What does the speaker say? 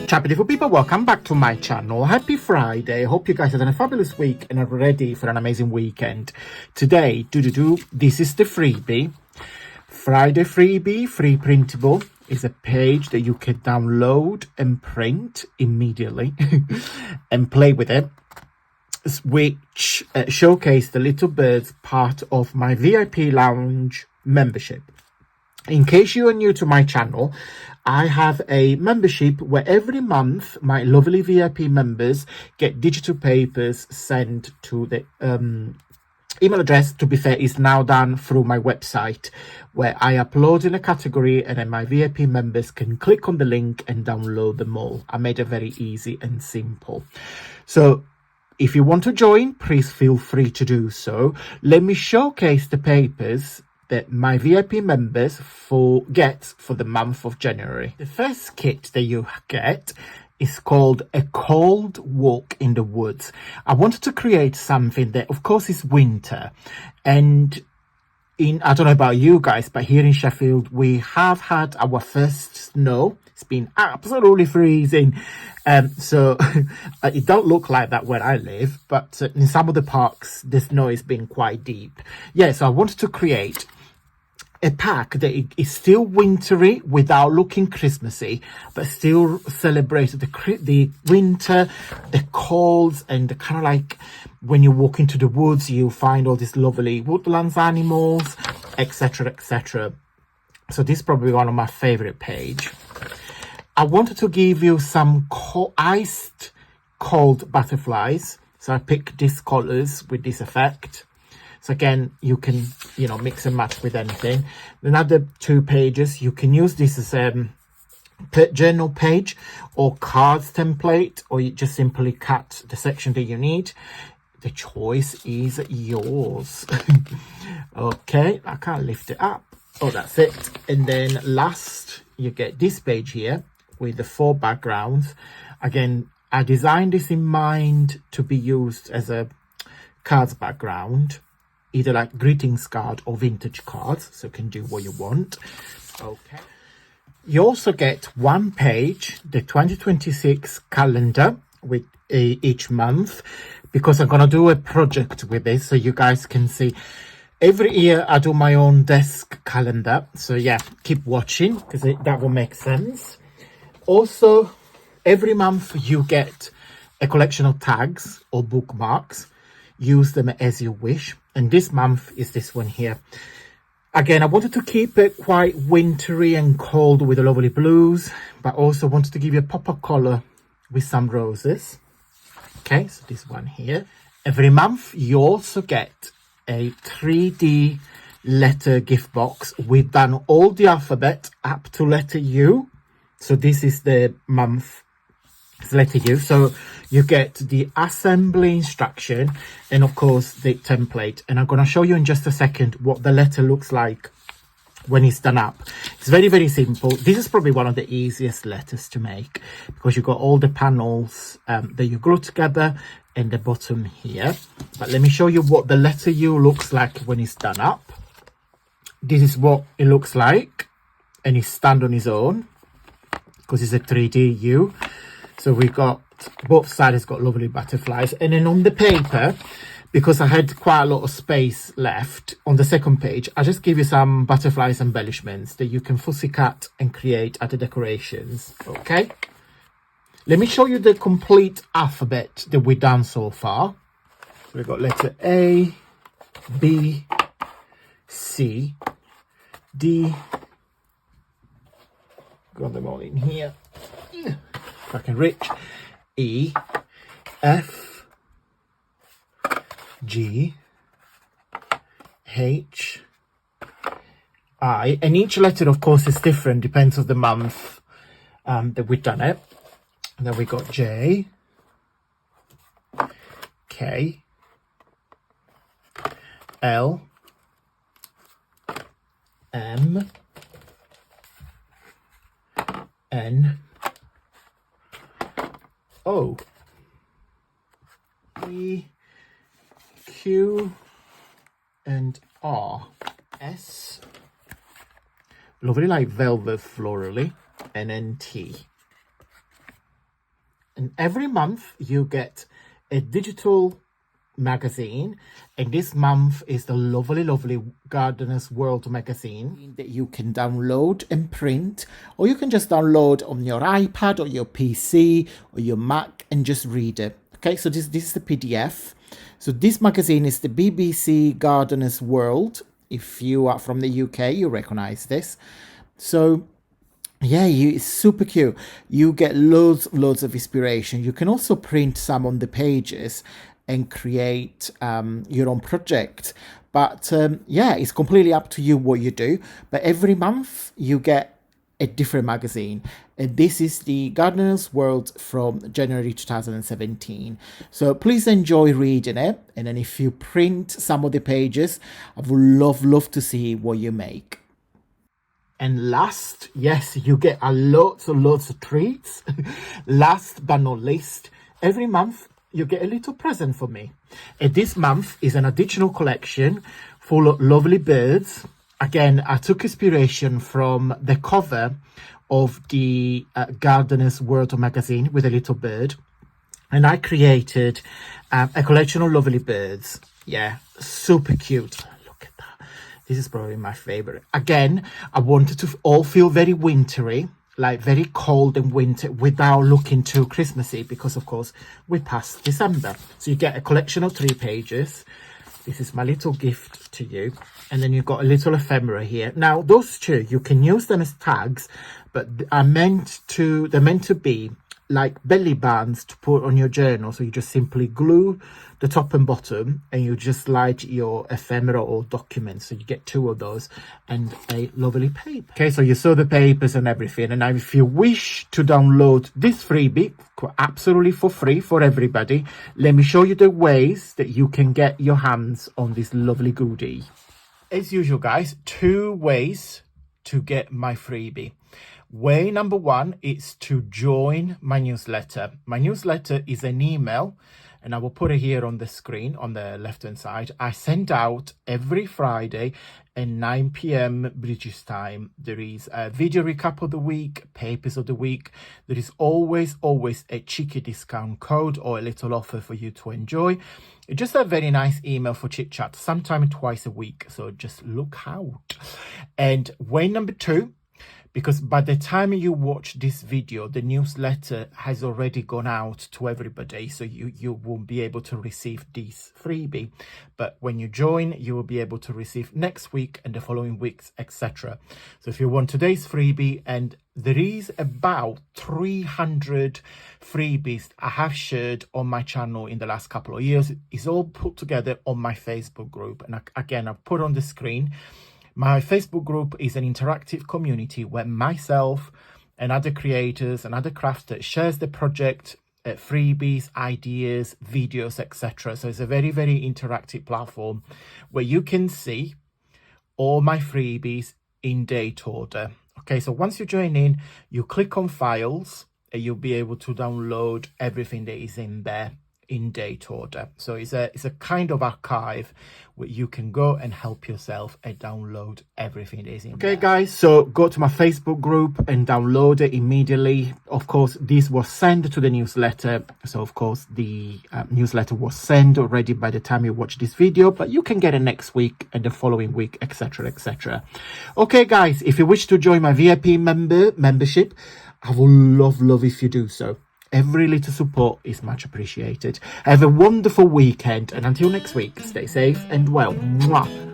Ciao beautiful people, welcome back to my channel. Happy Friday. Hope you guys are having a fabulous week and are ready for an amazing weekend. Today, this is the freebie. Friday freebie, free printable, is a page that you can download and print immediately and play with it, which showcase the little birds part of my VIP lounge membership. In case you are new to my channel, I have a membership where every month my lovely VIP members get digital papers sent to the email address. To be fair, is now done through my website, where I upload in a category and then my VIP members can click on the link and download them all. I made it very easy and simple. So if you want to join, please feel free to do so. Let me showcase the papers that my VIP members get for the month of January. The first kit that you get is called A Cold Walk in the Woods. I wanted to create something that, of course, is winter. And I don't know about you guys, but here in Sheffield, we have had our first snow. It's been absolutely freezing. So it don't look like that where I live, but in some of the parks, the snow has been quite deep. Yeah, so I wanted to create a pack that is still wintry without looking Christmassy, but still celebrates the winter, the colds, and the kind of like when you walk into the woods, you find all these lovely woodlands animals, etc., etc. So this is probably one of my favorite page. I wanted to give you some iced cold butterflies, so I picked these colors with this effect. So again, you can, mix and match with anything. Another 2 pages, you can use this as a journal page or cards template, or you just simply cut the section that you need. The choice is yours. Okay, I can't lift it up. Oh, that's it. And then last, you get this page here with the 4 backgrounds. Again, I designed this in mind to be used as a cards background, either like greetings card or vintage cards, so you can do what you want. Okay, you also get 1 page, the 2026 calendar with each month, because I'm gonna do a project with this, so you guys can see. Every year I do my own desk calendar, so yeah, keep watching because that will make sense. Also, every month you get a collection of tags or bookmarks. Use them as you wish, and this month is this one here. Again, I wanted to keep it quite wintry and cold with the lovely blues, but also wanted to give you a pop of color with some roses. Okay, so this one here. Every month you also get a 3D letter gift box. We've done all the alphabet up to letter U, so this is the month letter U. So you get the assembly instruction and of course the template, and I'm going to show you in just a second what the letter looks like when it's done up. It's very, very simple. This is probably one of the easiest letters to make because you've got all the panels that you glue together and the bottom here. But let me show you what the letter U looks like when it's done up. This is what it looks like, and it stands on its own because it's a 3D U. So we got both sides got lovely butterflies, and then on the paper, because I had quite a lot of space left on the second page, I just give you some butterflies embellishments that you can fussy cut and create other decorations. Okay, let me show you the complete alphabet that we've done so far. So we've got letter A, B, C, D. Got them all in here. If I can reach. E, F, G, H, I, and each letter of course is different, depends on the month that we've done it. And then we got J, K, L, M, N, O, E, Q, and R, S, lovely like velvet florally, and then T. And every month you get a digital magazine, and this month is the lovely Gardener's World magazine that you can download and print, or you can just download on your iPad or your PC or your Mac and just read it. Okay, so this is the PDF. So this magazine is the BBC Gardener's World. If you are from the UK, you recognize this. So yeah, it's super cute. You get loads of inspiration. You can also print some on the pages and create your own project. But yeah, it's completely up to you what you do. But every month you get a different magazine. And this is the Gardener's World from January 2017. So please enjoy reading it. And then if you print some of the pages, I would love to see what you make. And last, yes, you get a lots of treats. Last but not least, every month you get a little present for me. And this month is an additional collection full of lovely birds. Again, I took inspiration from the cover of the Gardener's World magazine with a little bird. And I created a collection of lovely birds. Yeah, super cute. Look at that. This is probably my favorite. Again, I wanted to all feel very wintry, like very cold and winter, without looking too Christmassy, because of course we passed December. So you get a collection of 3 pages. This is my little gift to you. And then you've got a little ephemera here. Now those 2, you can use them as tags, but they're meant to be like belly bands to put on your journal. So you just simply glue the top and bottom, and you just slide your ephemera or documents. So you get 2 of those and a lovely paper. Okay, so you saw the papers and everything. And now if you wish to download this freebie absolutely for free for everybody, let me show you the ways that you can get your hands on this lovely goodie. As usual, guys, 2 ways to get my freebie. Way number 1 is to join my newsletter. My newsletter is an email, and I will put it here on the screen on the left hand side. I send out every Friday at 9 p.m. British time. There is a video recap of the week, papers of the week. There is always a cheeky discount code or a little offer for you to enjoy. It's just a very nice email for chit chat, sometime twice a week. So just look out. And way number 2, because by the time you watch this video, the newsletter has already gone out to everybody, so you won't be able to receive this freebie. But when you join, you will be able to receive next week and the following weeks, etc. So if you want today's freebie, and there is about 300 freebies I have shared on my channel in the last couple of years. It's all put together on my Facebook group. And again, I've put on the screen. My Facebook group is an interactive community where myself and other creators and other crafters shares the project, freebies, ideas, videos, etc. So it's a very interactive platform where you can see all my freebies in date order. Okay, so once you join in, you click on files and you'll be able to download everything that is in there in date order. So it's a kind of archive where you can go and help yourself and download everything that is in there. Okay guys, so go to my Facebook group and download it immediately. Of course, this was sent to the newsletter, so of course the newsletter was sent already by the time you watch this video, but you can get it next week and the following week, etc. Okay guys, if you wish to join my VIP membership, I would love if you do so. Every little support is much appreciated. Have a wonderful weekend, and until next week, stay safe and well. Mwah.